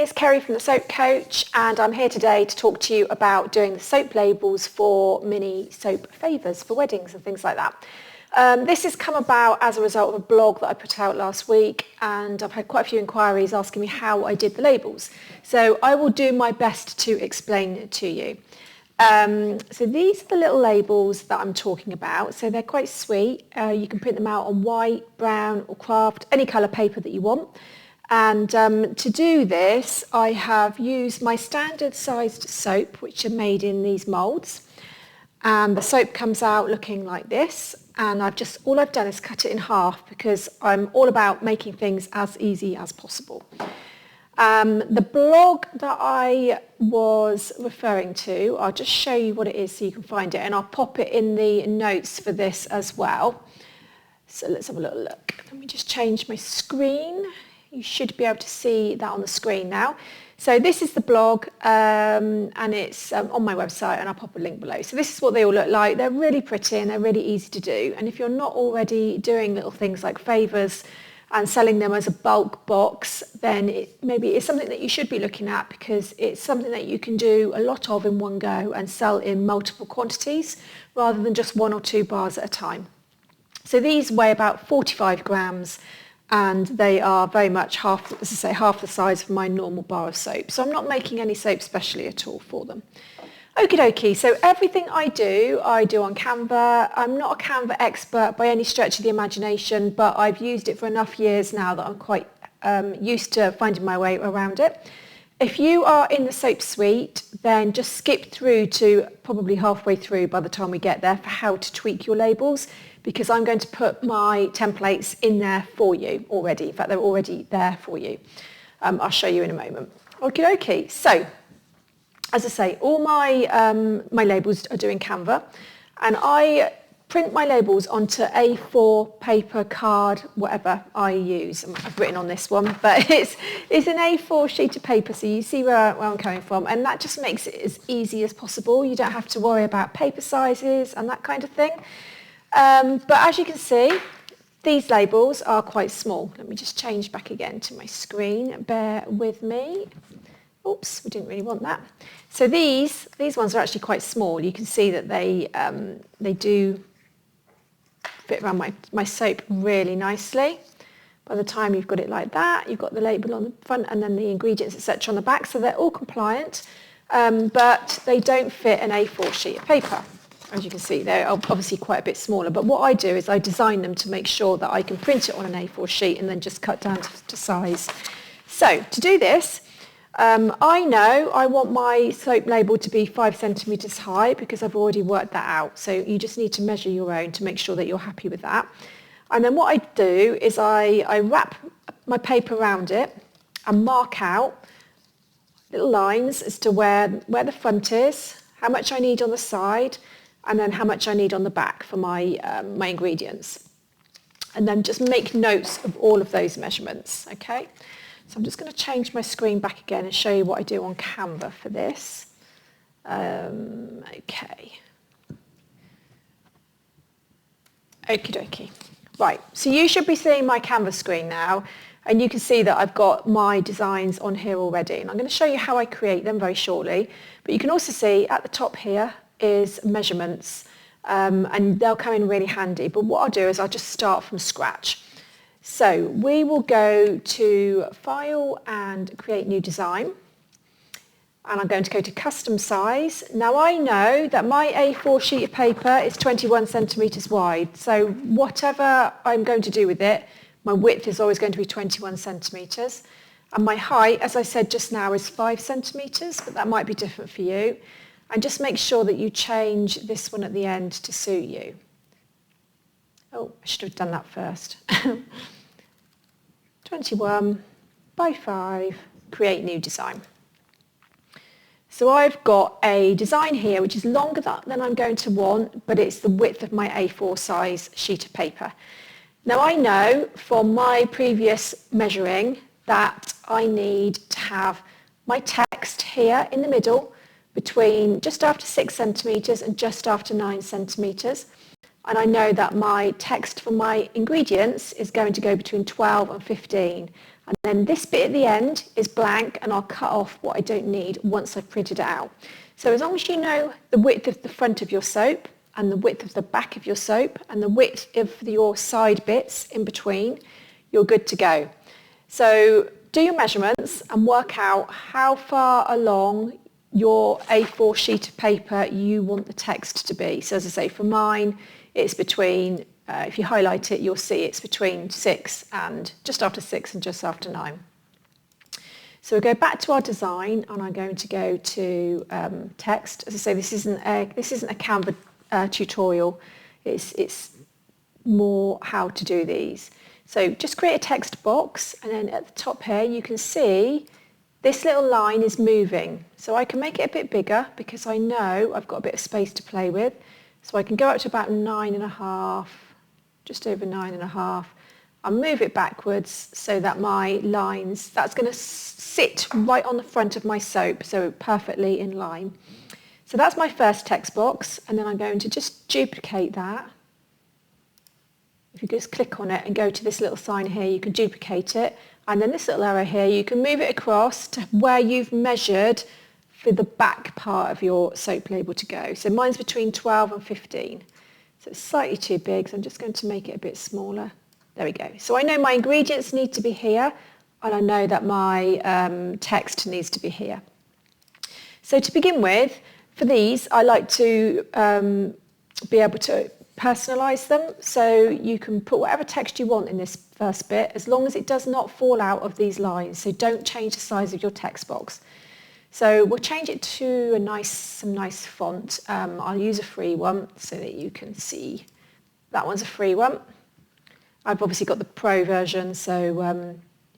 is Kerry from the Soap Coach, and I'm here today to talk to you about doing the soap labels for mini soap favours for weddings and things like that. This has come about as a result of a blog that I put out last week, and I've had quite a few inquiries asking me how I did the labels. So I will do my best to explain it to you. So these are the little labels that I'm talking about. So they're quite sweet. You can print them out on white, brown or craft, any colour paper that you want. And to do this, I have used my standard sized soap, which are made in these moulds. And the soap comes out looking like this. And all I've done is cut it in half because I'm all about making things as easy as possible. The blog that I was referring to, I'll just show you what it is so you can find it, and I'll pop it in the notes for this as well. So let's have a little look. Let me just change my screen. You should be able to see that on the screen now. So this is the blog, and it's on my website, and I'll pop a link below. So this is what they all look like. They're really pretty and they're really easy to do. And if you're not already doing little things like favours and selling them as a bulk box, then maybe it's something that you should be looking at, because it's something that you can do a lot of in one go and sell in multiple quantities rather than just 1 or 2 bars at a time. So these weigh about 45 grams. And they are very much half the size of my normal bar of soap. So I'm not making any soap specially at all for them. Okie dokie, so everything I do on Canva. I'm not a Canva expert by any stretch of the imagination, but I've used it for enough years now that I'm quite used to finding my way around it. If you are in the soap suite, then just skip through to probably halfway through by the time we get there for how to tweak your labels, because I'm going to put my templates in there for you already. In fact, they're already there for you. I'll show you in a moment. Okie dokie. So, as I say, all my labels are doing Canva, and I print my labels onto A4 paper, card, whatever I use. I've written on this one, but it's an A4 sheet of paper, so you see where I'm coming from, and that just makes it as easy as possible. You don't have to worry about paper sizes and that kind of thing. But as you can see, these labels are quite small. Let me just change back again to my screen. Bear with me. Oops, we didn't really want that. So these ones are actually quite small. You can see that they do fit around my soap really nicely. By the time you've got it like that, you've got the label on the front and then the ingredients, etc. on the back. So they're all compliant, but they don't fit an A4 sheet of paper. As you can see, they're obviously quite a bit smaller. But what I do is I design them to make sure that I can print it on an A4 sheet and then just cut down to size. So to do this, I know I want my soap label to be 5 centimetres high because I've already worked that out. So you just need to measure your own to make sure that you're happy with that. And then what I do is I wrap my paper around it and mark out little lines as to where the front is, how much I need on the side, and then how much I need on the back for my ingredients. And then just make notes of all of those measurements, okay? So I'm just going to change my screen back again and show you what I do on Canva for this. Okay. Okie dokie. Right, so you should be seeing my Canva screen now, and you can see that I've got my designs on here already. And I'm going to show you how I create them very shortly. But you can also see at the top here is measurements, and they'll come in really handy. But what I'll do is I'll just start from scratch. So we will go to File and Create New Design. And I'm going to go to Custom Size. Now I know that my A4 sheet of paper is 21 centimetres wide. So whatever I'm going to do with it, my width is always going to be 21 centimetres. And my height, as I said just now, is 5 centimetres, but that might be different for you. And just make sure that you change this one at the end to suit you. Oh, I should have done that first. 21 by 5, create new design. So I've got a design here which is longer than I'm going to want, but it's the width of my A4 size sheet of paper. Now I know from my previous measuring that I need to have my text here in the middle between just after 6 centimetres and just after 9 centimetres. And I know that my text for my ingredients is going to go between 12 and 15. And then this bit at the end is blank, and I'll cut off what I don't need once I've printed it out. So as long as you know the width of the front of your soap and the width of the back of your soap and the width of your side bits in between, you're good to go. So do your measurements and work out how far along your A4 sheet of paper you want the text to be. So as I say, for mine, it's between, if you highlight it, you'll see it's between 6 and just after 6 and just after 9. So we go back to our design, and I'm going to go to text. As I say, this isn't a Canva tutorial. It's more how to do these. So just create a text box, and then at the top here you can see this little line is moving. So I can make it a bit bigger because I know I've got a bit of space to play with. So I can go up to about 9.5, just over 9.5. I'll move it backwards so that my lines, that's going to sit right on the front of my soap, so perfectly in line. So that's my first text box, and then I'm going to just duplicate that. If you just click on it and go to this little sign here, you can duplicate it, and then this little arrow here, you can move it across to where you've measured for the back part of your soap label to go. So mine's between 12 and 15. So it's slightly too big, so I'm just going to make it a bit smaller. There we go. So I know my ingredients need to be here, and I know that my text needs to be here. So to begin with, for these, I like to be able to personalise them. So you can put whatever text you want in this first bit, as long as it does not fall out of these lines. So don't change the size of your text box. So we'll change it to some nice font. I'll use a free one so that you can see. That one's a free one. I've obviously got the pro version, so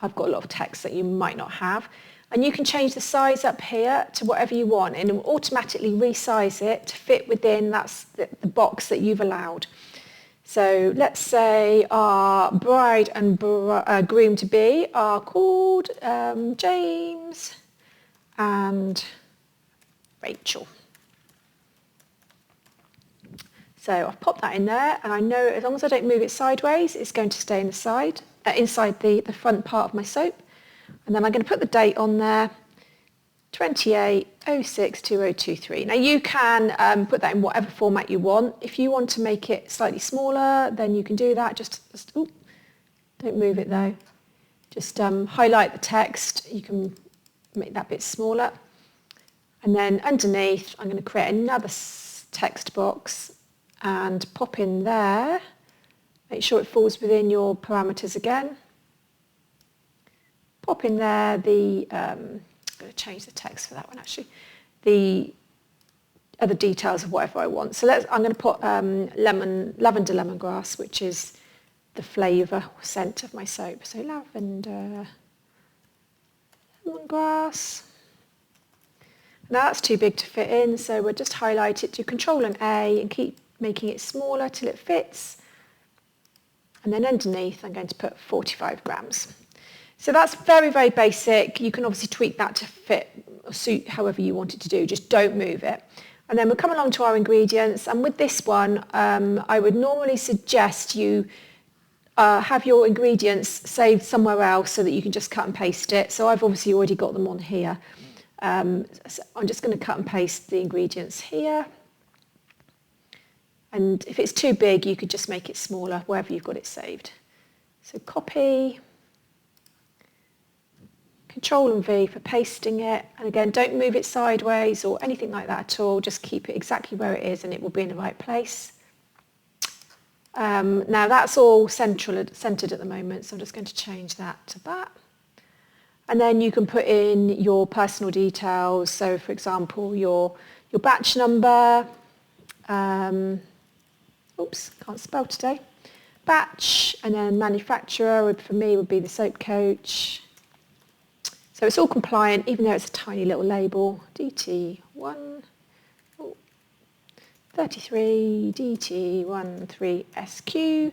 I've got a lot of text that you might not have. And you can change the size up here to whatever you want, and it will automatically resize it to fit within the box that you've allowed. So let's say our bride and groom-to-be are called James and Rachel. So I've popped that in there, and I know as long as I don't move it sideways, it's going to stay inside the front part of my soap. And then I'm going to put the date on there, 28/06/2023. Now you can put that in whatever format you want. If you want to make it slightly smaller, then you can do that. Just don't move it though. Just highlight the text. You can make that bit smaller. And then underneath, I'm going to create another text box and pop in there. Make sure it falls within your parameters again. Pop in there I'm going to change the text for that one actually, the other details of whatever I want. So I'm going to put lavender lemongrass, which is the flavour scent of my soap. So lavender lemongrass. Now that's too big to fit in, so we'll just highlight it, do Control and A and keep making it smaller till it fits. And then underneath I'm going to put 45 grams. So that's very, very basic. You can obviously tweak that to fit or suit however you want it to do. Just don't move it. And then we'll come along to our ingredients. And with this one, I would normally suggest you have your ingredients saved somewhere else so that you can just cut and paste it. So I've obviously already got them on here. So I'm just going to cut and paste the ingredients here. And if it's too big, you could just make it smaller wherever you've got it saved. So copy. Control and V for pasting it, and again don't move it sideways or anything like that at all, just keep it exactly where it is and it will be in the right place. Now that's all centered at the moment, so I'm just going to change that to that. And then you can put in your personal details, so for example your batch number, oops, can't spell today, batch, and then manufacturer for me would be the Soap Coach. So it's all compliant, even though it's a tiny little label. DT1, 33, DT13SQ.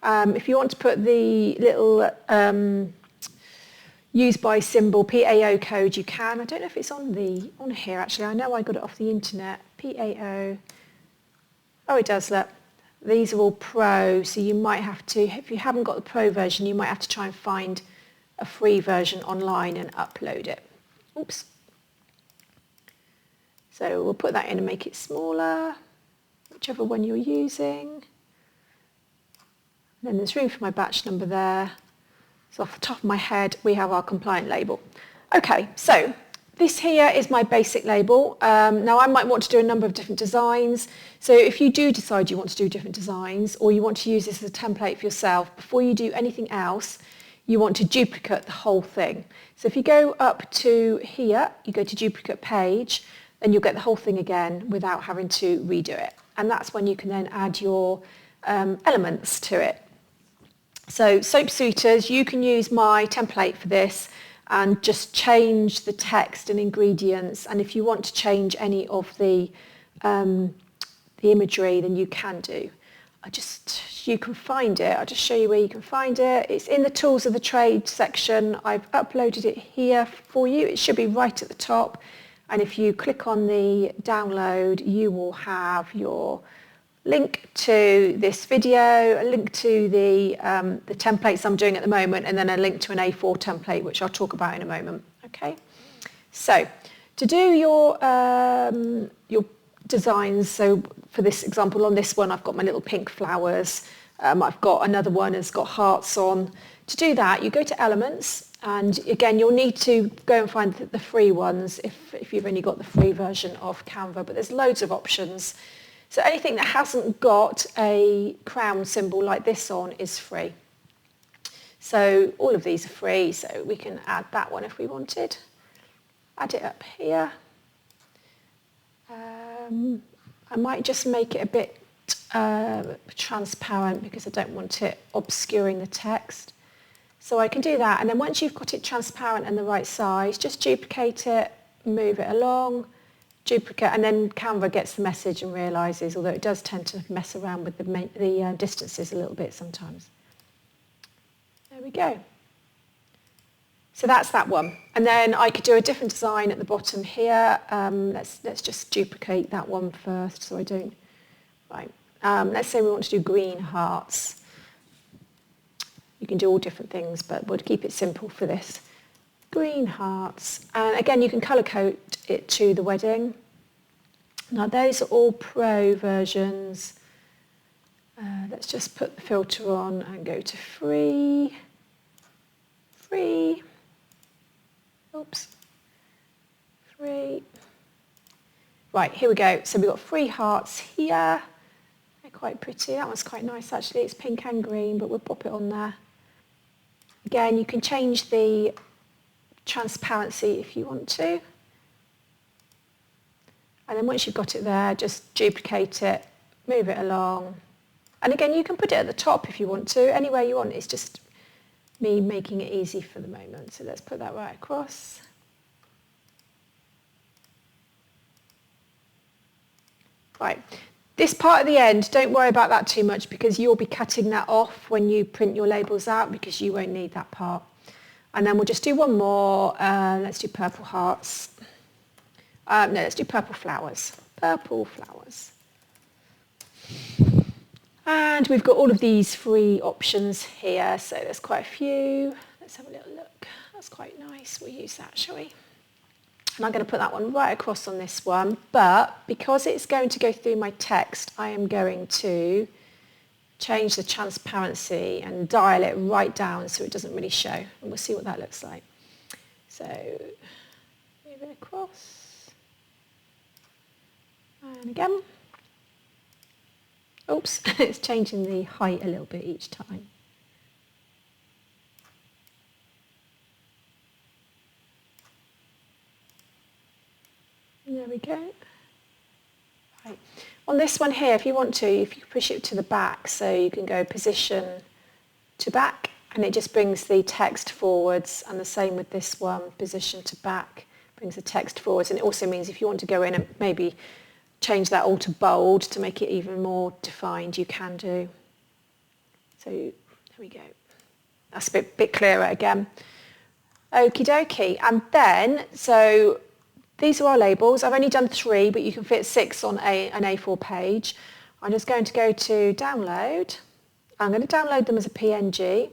If you want to put the little use by symbol PAO code, you can. I don't know if it's on here actually. I know I got it off the internet. PAO. Oh, it does. Look, these are all pro, so you might have to. If you haven't got the pro version, you might have to try and find a free version online and upload it. Oops. So we'll put that in and make it smaller, whichever one you're using. And then there's room for my batch number there. So off the top of my head, we have our compliant label. Okay, so this here is my basic label. Now I might want to do a number of different designs. So if you do decide you want to do different designs, or you want to use this as a template for yourself, before you do anything else, you want to duplicate the whole thing. So if you go up to here, you go to duplicate page, then you'll get the whole thing again without having to redo it. And that's when you can then add your elements to it. So soap suitors, you can use my template for this and just change the text and ingredients. And if you want to change any of the imagery, then you can do. You can find it. I'll just show you where you can find it. It's in the tools of the trade section. I've uploaded it here for you. It should be right at the top. And if you click on the download, you will have your link to this video, a link to the templates I'm doing at the moment, and then a link to an A4 template, which I'll talk about in a moment. Okay, so to do your designs, so for this example, on this one, I've got my little pink flowers. I've got another one that's got hearts on. To do that, you go to Elements, and again, you'll need to go and find the free ones if you've only got the free version of Canva, but there's loads of options. So anything that hasn't got a crown symbol like this on is free. So all of these are free, so we can add that one if we wanted. Add it up here. I might just make it a bit transparent because I don't want it obscuring the text. So I can do that, and then once you've got it transparent and the right size, just duplicate it, move it along, duplicate, and then Canva gets the message and realises, although it does tend to mess around with the distances a little bit sometimes. There we go. So that's that one. And then I could do a different design at the bottom here. Let's just duplicate that one first so I don't... Right. Let's say we want to do green hearts. You can do all different things, but we'll keep it simple for this. Green hearts, and again you can colour code it to the wedding. Now those are all pro versions. Let's just put the filter on and go to free. Oops. Free. Right, here we go. So we've got free hearts here. They're quite pretty. That one's quite nice actually. It's pink and green, but we'll pop it on there. Again, you can change the transparency if you want to, and then once you've got it there, just duplicate it, move it along, and again you can put it at the top if you want to, anywhere you want. It's just me making it easy for the moment. So let's put that right across. Right, this part at the end, don't worry about that too much because you'll be cutting that off when you print your labels out because you won't need that part. And then we'll just do one more. Let's do purple hearts. No, let's do purple flowers. Purple flowers. And we've got all of these free options here. So there's quite a few. Let's have a little look. That's quite nice. We'll use that, shall we? And I'm going to put that one right across on this one. But because it's going to go through my text, I am going to change the transparency and dial it right down so it doesn't really show, and we'll see what that looks like. So move it across, and again. Oops, it's changing the height a little bit each time. There we go. Right. On this one here, if you want to, if you push it to the back, so you can go position to back, and it just brings the text forwards, and the same with this one, position to back, brings the text forwards, and it also means if you want to go in and maybe change that all to bold to make it even more defined, you can do. So there we go. That's a bit clearer again. Okie dokie. And then, so these are our labels. I've only done 3, but you can fit 6 on an A4 page. I'm just going to go to download. I'm going to download them as a PNG.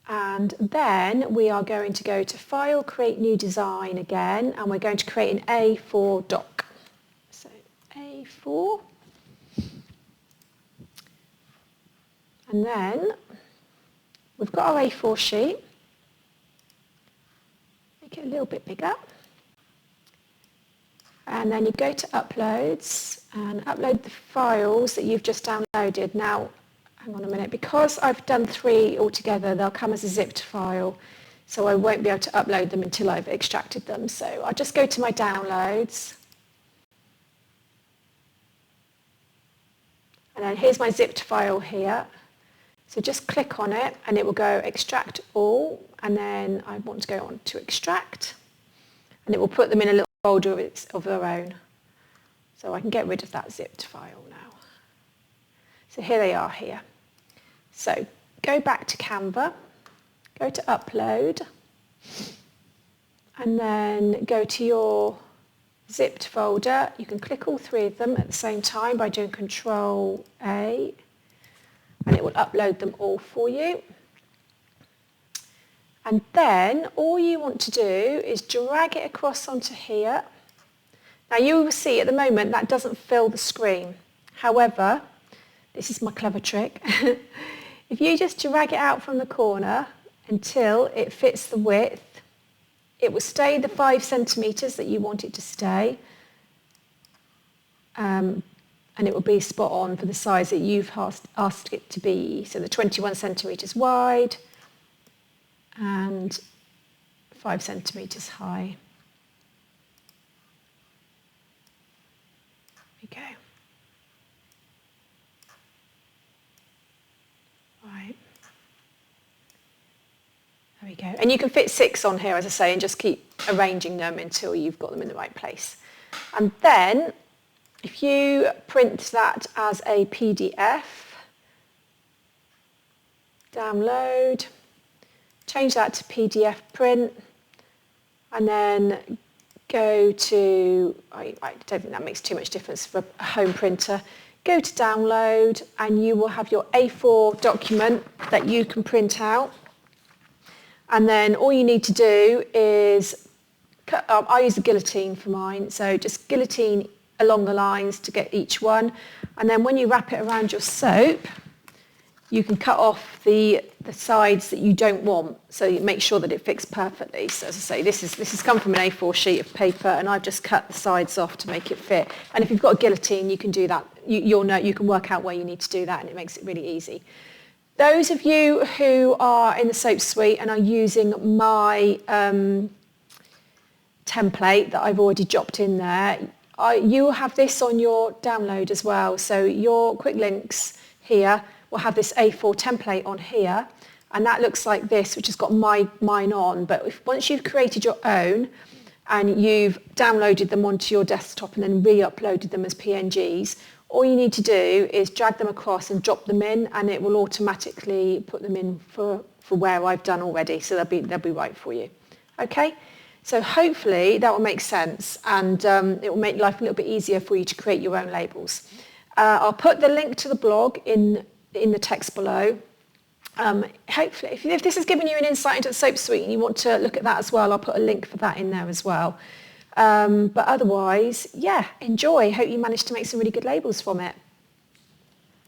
And then we are going to go to File, Create New Design again, and we're going to create an A4 doc. So A4. And then we've got our A4 sheet. Make it a little bit bigger. And then you go to Uploads and upload the files that you've just downloaded. Now, hang on a minute, because I've done 3 altogether, they'll come as a zipped file, so I won't be able to upload them until I've extracted them. So I'll just go to my downloads. And then here's my zipped file here. So just click on it and it will go extract all, and then I want to go on to extract, and it will put them in a little folder of their own. So I can get rid of that zipped file now. So here they are here. So go back to Canva, go to Upload, and then go to your zipped folder. You can click all 3 of them at the same time by doing Control A, and it will upload them all for you. And then all you want to do is drag it across onto here. Now you will see at the moment that doesn't fill the screen. However, this is my clever trick. If you just drag it out from the corner until it fits the width, it will stay the 5 centimetres that you want it to stay. And it will be spot on for the size that you've asked it to be. So the 21 centimetres wide and 5 centimetres high. There we go. Right. There we go. And you can fit 6 on here, as I say, and just keep arranging them until you've got them in the right place. And then if you print that as a PDF, download, change that to PDF print, and then go to, I don't think that makes too much difference for a home printer, go to download, and you will have your A4 document that you can print out. And then all you need to do is cut up, I use the guillotine for mine, so just guillotine along the lines to get each one, and then when you wrap it around your soap, you can cut off the sides that you don't want, so you make sure that it fits perfectly. So as I say, this has come from an A4 sheet of paper, and I've just cut the sides off to make it fit. And if you've got a guillotine, you can do that. You'll know, you can work out where you need to do that, and it makes it really easy. Those of you who are in the soap suite and are using my template that I've already dropped in there, you will have this on your download as well. So your quick links here will have this A4 template on here, and that looks like this, which has got mine on. But once you've created your own and you've downloaded them onto your desktop and then re-uploaded them as PNGs, all you need to do is drag them across and drop them in, and it will automatically put them in for where I've done already. So they'll be right for you. Okay? So hopefully that will make sense, and it will make life a little bit easier for you to create your own labels. I'll put the link to the blog in the text below. Hopefully, if this has given you an insight into the soap suite and you want to look at that as well, I'll put a link for that in there as well. But otherwise, yeah, enjoy. Hope you managed to make some really good labels from it.